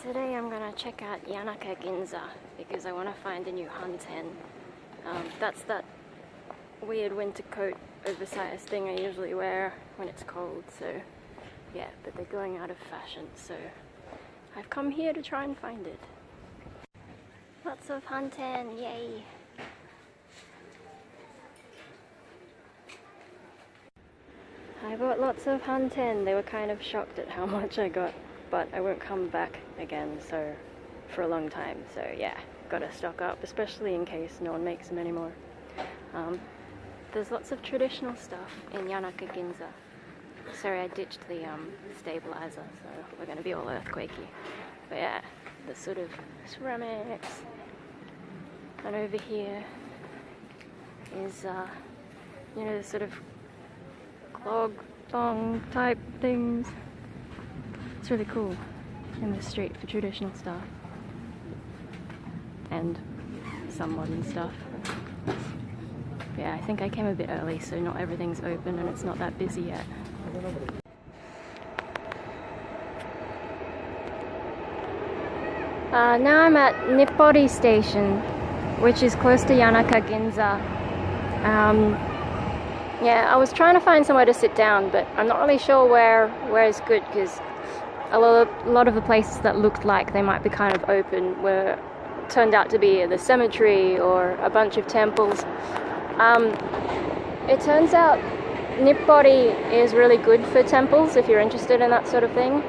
Today I'm gonna check out Yanaka Ginza because I want to find a new hanten. That's that weird winter coat oversized thing I usually wear when it's cold, so yeah, but they're going out of fashion, so I've come here to try and find it. Lots of hanten, yay! I bought lots of hanten. They were kind of shocked at how much I got, but I won't come back again for a long time, so yeah, gotta stock up, especially in case no one makes them anymore. There's lots of traditional stuff in Yanaka Ginza. Sorry, I ditched the stabilizer, so we're gonna be all earthquakey. But yeah, the sort of ceramics. And over here is, you know, the sort of clog thong type things. It's really cool in the street for traditional stuff and some modern stuff. Yeah, I think I came a bit early, so not everything's open and it's not that busy yet. Now I'm at Nippori Station, which is close to Yanaka Ginza. Yeah, I was trying to find somewhere to sit down, but I'm not really sure where is good, because a lot of the places that looked like they might be kind of open turned out to be the cemetery or a bunch of temples. It turns out Nippori is really good for temples if you're interested in that sort of thing.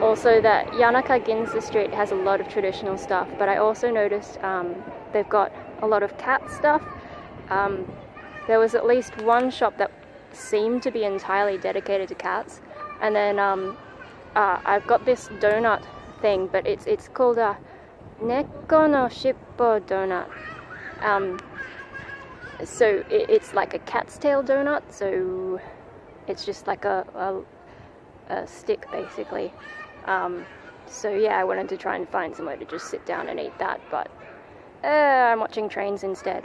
Also that Yanaka Ginza Street has a lot of traditional stuff, but I also noticed they've got a lot of cat stuff. There was at least one shop that seemed to be entirely dedicated to cats, and then I've got this donut thing, but it's called a Neko no Shippo donut. So it's like a cat's tail donut, so it's just like a stick basically. So yeah, I wanted to try and find somewhere to just sit down and eat that, but I'm watching trains instead.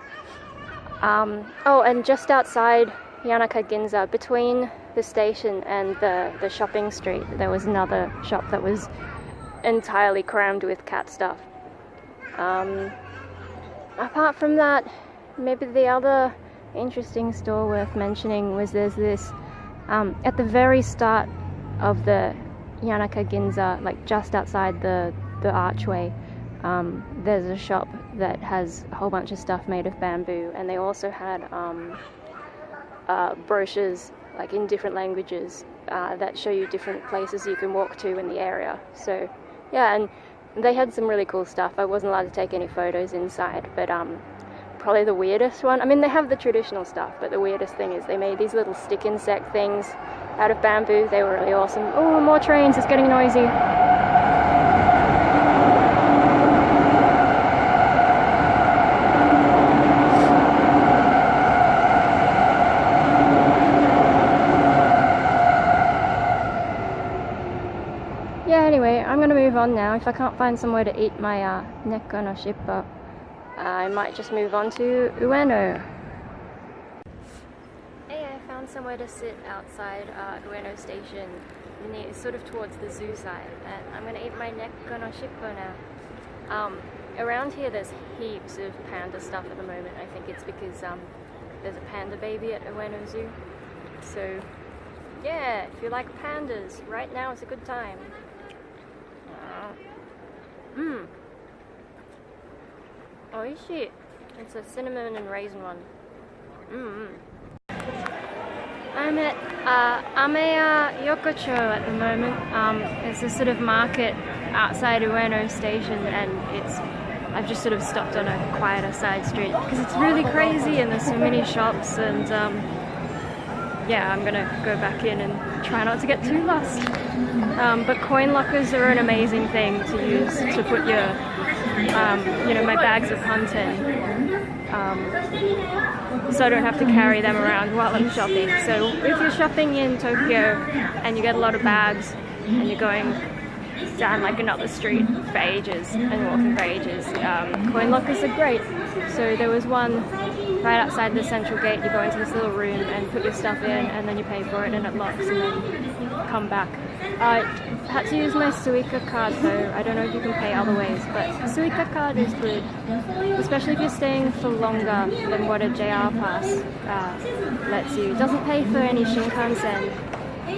Oh, and just outside Yanaka Ginza, between the station and the shopping street, there was another shop that was entirely crammed with cat stuff. Apart from that, maybe the other interesting store worth mentioning was there's this, at the very start of the Yanaka Ginza, like just outside the archway, there's a shop that has a whole bunch of stuff made of bamboo, and they also had brochures like in different languages that show you different places you can walk to in the area. So yeah, and they had some really cool stuff. I wasn't allowed to take any photos inside, but probably the weirdest one, I mean, they have the traditional stuff, but the weirdest thing is they made these little stick insect things out of bamboo. They were really awesome. Oh, more trains, it's getting noisy. Yeah, anyway, I'm gonna move on now. If I can't find somewhere to eat my Neko no Shippo, I might just move on to Ueno. Hey, I found somewhere to sit outside Ueno Station, sort of towards the zoo side, and I'm gonna eat my Neko no Shippo now. Around here there's heaps of panda stuff at the moment. I think it's because there's a panda baby at Ueno Zoo. So yeah, if you like pandas, right now is a good time. Oishii. It's a cinnamon and raisin one. I'm at Ameya Yokocho at the moment. It's a sort of market outside Ueno Station, and I've just sort of stopped on a quieter side street because it's really crazy and there's so many shops, and yeah, I'm gonna go back in and try not to get too lost. But coin lockers are an amazing thing to use to put your, you know, my bags of hanten, so I don't have to carry them around while I'm shopping. So if you're shopping in Tokyo and you get a lot of bags and you're going down like another street for ages and walking for ages. Coin lockers are great. So there was one right outside the central gate. You go into this little room and put your stuff in, and then you pay for it and it locks, and then come back. I had to use my Suica card though. I don't know if you can pay other ways, but Suica card is good, especially if you're staying for longer than what a JR pass lets you. It doesn't pay for any Shinkansen,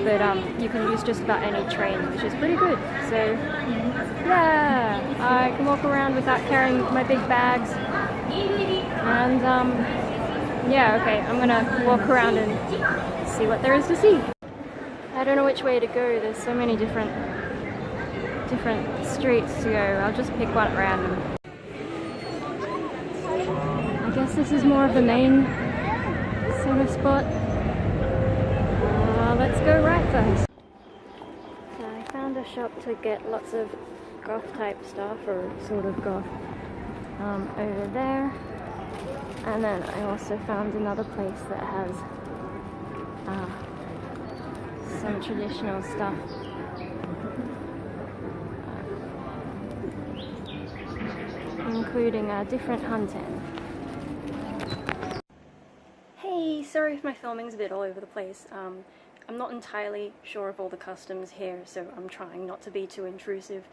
but you can use just about any train, which is pretty good. So yeah, I can walk around without carrying my big bags, and yeah, okay, I'm gonna walk around and see what there is to see. I don't know which way to go. There's so many different streets to go. I'll just pick one at random. I guess this is more of the main sort of spot. Let's go right first. So I found a shop to get lots of goth type stuff, or sort of goth, over there. And then I also found another place that has some traditional stuff. Including a different hanten. Hey, sorry if my filming's a bit all over the place. I'm not entirely sure of all the customs here, so I'm trying not to be too intrusive.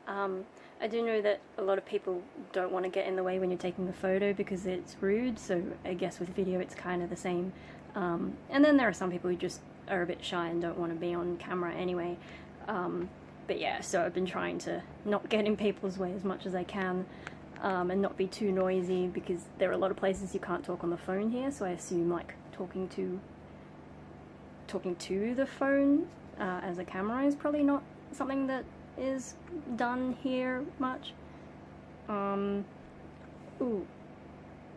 I do know that a lot of people don't want to get in the way when you're taking a photo because it's rude, so I guess with video it's kind of the same. And then there are some people who just are a bit shy and don't want to be on camera anyway. But yeah, so I've been trying to not get in people's way as much as I can, and not be too noisy, because there are a lot of places you can't talk on the phone here, so I assume like talking to the phone as a camera is probably not something that is done here much. Ooh,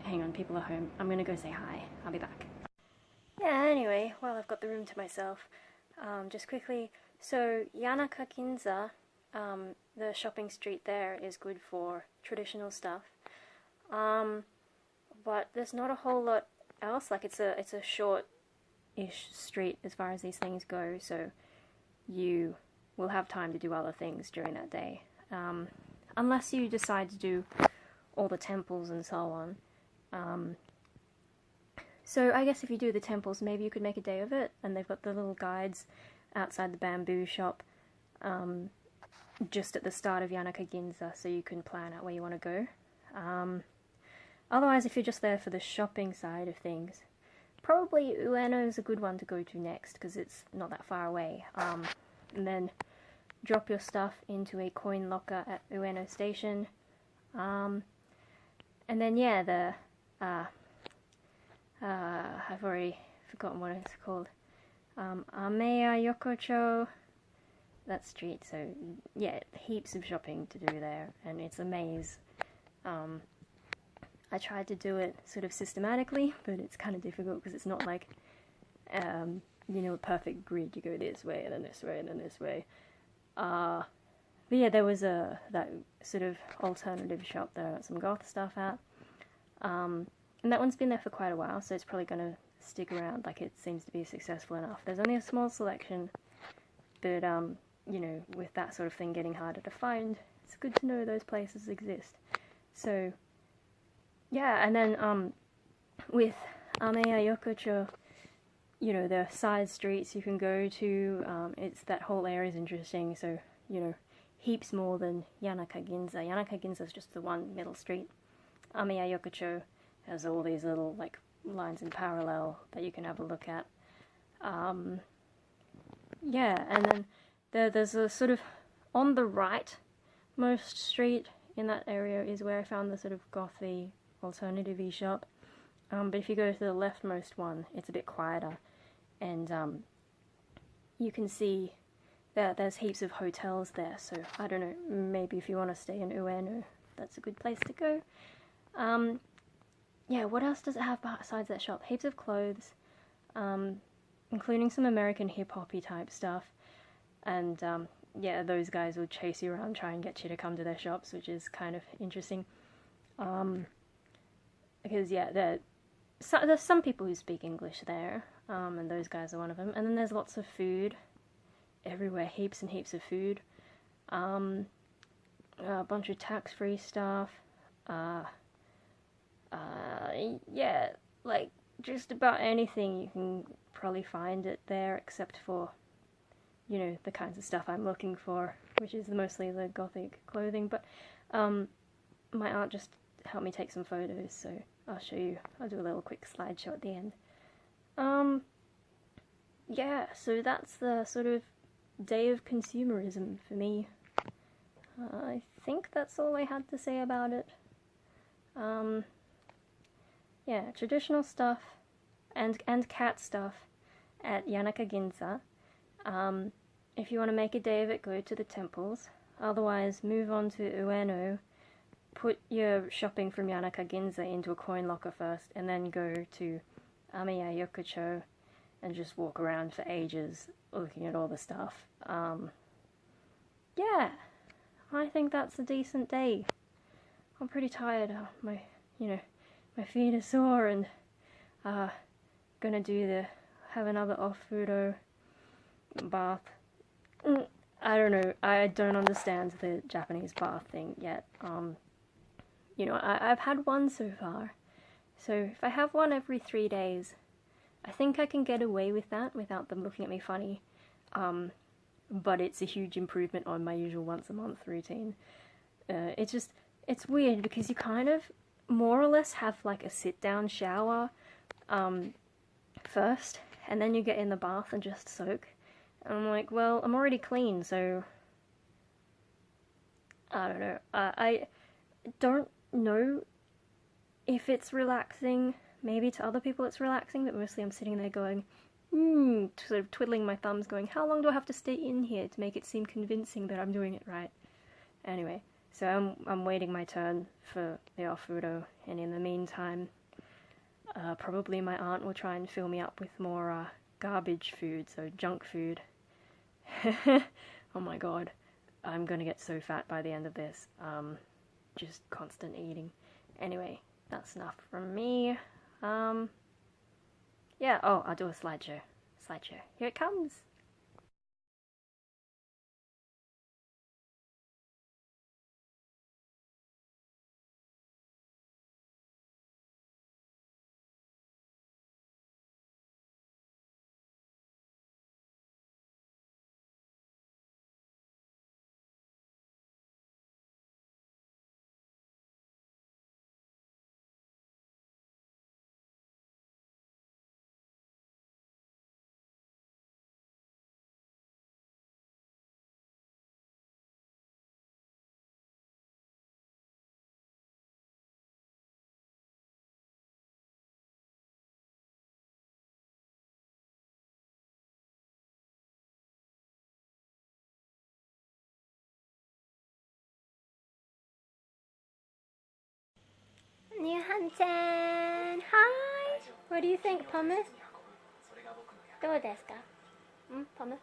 hang on, people are home. I'm gonna go say hi. I'll be back. Yeah, anyway, while I've got the room to myself, just quickly, so Yanaka Ginza, the shopping street there is good for traditional stuff, but there's not a whole lot else. Like it's a short-ish street as far as these things go, so you will have time to do other things during that day, unless you decide to do all the temples and so on. So I guess if you do the temples, maybe you could make a day of it, and they've got the little guides outside the bamboo shop, just at the start of Yanaka Ginza, so you can plan out where you want to go. Otherwise, if you're just there for the shopping side of things, probably Ueno is a good one to go to next, because it's not that far away. And then drop your stuff into a coin locker at Ueno Station. And then yeah, I've already forgotten what it's called. Ameya Yokocho, that street. So yeah, heaps of shopping to do there, and it's a maze. I tried to do it sort of systematically, but it's kind of difficult because it's not like, you know, a perfect grid. You go this way, and then this way, and then this way. But yeah, there was that sort of alternative shop there, some goth stuff at. And that one's been there for quite a while, so it's probably going to stick around. Like, it seems to be successful enough. There's only a small selection, but you know, with that sort of thing getting harder to find, it's good to know those places exist. So yeah, and then with Ameya Yokocho, you know, the side streets you can go to, it's that whole area is interesting, so, you know, heaps more than Yanaka Ginza. Yanaka Ginza is just the one middle street. Ameya Yokocho has all these little, like, lines in parallel that you can have a look at. Yeah, and then there's a sort of, on the right most street in that area is where I found the sort of gothy, alternative-y shop. But if you go to the leftmost one, it's a bit quieter, and you can see that there's heaps of hotels there, so I don't know, maybe if you want to stay in Ueno, that's a good place to go. Yeah, what else does it have besides that shop? Heaps of clothes, including some American hip-hoppy type stuff, and yeah, those guys will chase you around, try and get you to come to their shops, which is kind of interesting. Because yeah, there's some people who speak English there, and those guys are one of them. And then there's lots of food everywhere, heaps and heaps of food. a bunch of tax-free stuff, yeah, like just about anything you can probably find it there, except for, you know, the kinds of stuff I'm looking for, which is mostly the gothic clothing. But my aunt just helped me take some photos, so I'll show you. I'll do a little quick slideshow at the end. Yeah, so that's the sort of day of consumerism for me. I think that's all I had to say about it. Yeah, traditional stuff and cat stuff at Yanaka Ginza. If you want to make a day of it, go to the temples. Otherwise, move on to Ueno. Put your shopping from Yanaka Ginza into a coin locker first, and then go to Ameya Yokocho and just walk around for ages looking at all the stuff. Yeah, I think that's a decent day. I'm pretty tired. My feet are sore, and gonna have another off-fudo bath. I don't know. I don't understand the Japanese bath thing yet. You know, I've had one so far. So if I have one every 3 days, I think I can get away with that without them looking at me funny. But it's a huge improvement on my usual once-a-month routine. It's weird because you kind of more or less have like a sit-down shower first, and then you get in the bath and just soak. And I'm like, well, I'm already clean, so I don't know. I don't know if it's relaxing. Maybe to other people it's relaxing, but mostly I'm sitting there going, sort of twiddling my thumbs going, how long do I have to stay in here to make it seem convincing that I'm doing it right? Anyway, so I'm waiting my turn for the off-fudo, and in the meantime, probably my aunt will try and fill me up with more garbage food, so junk food. Oh my god, I'm gonna get so fat by the end of this. Just constant eating. Anyway, that's enough from me. Yeah, oh, I'll do a slideshow. Here it comes! New hanten! Hi! What do you think, Pumice? どうですか? Pumice?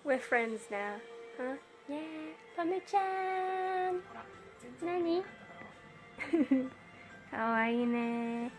We're friends now. Huh? Yeah! Pumice-chan! 何? かわいいね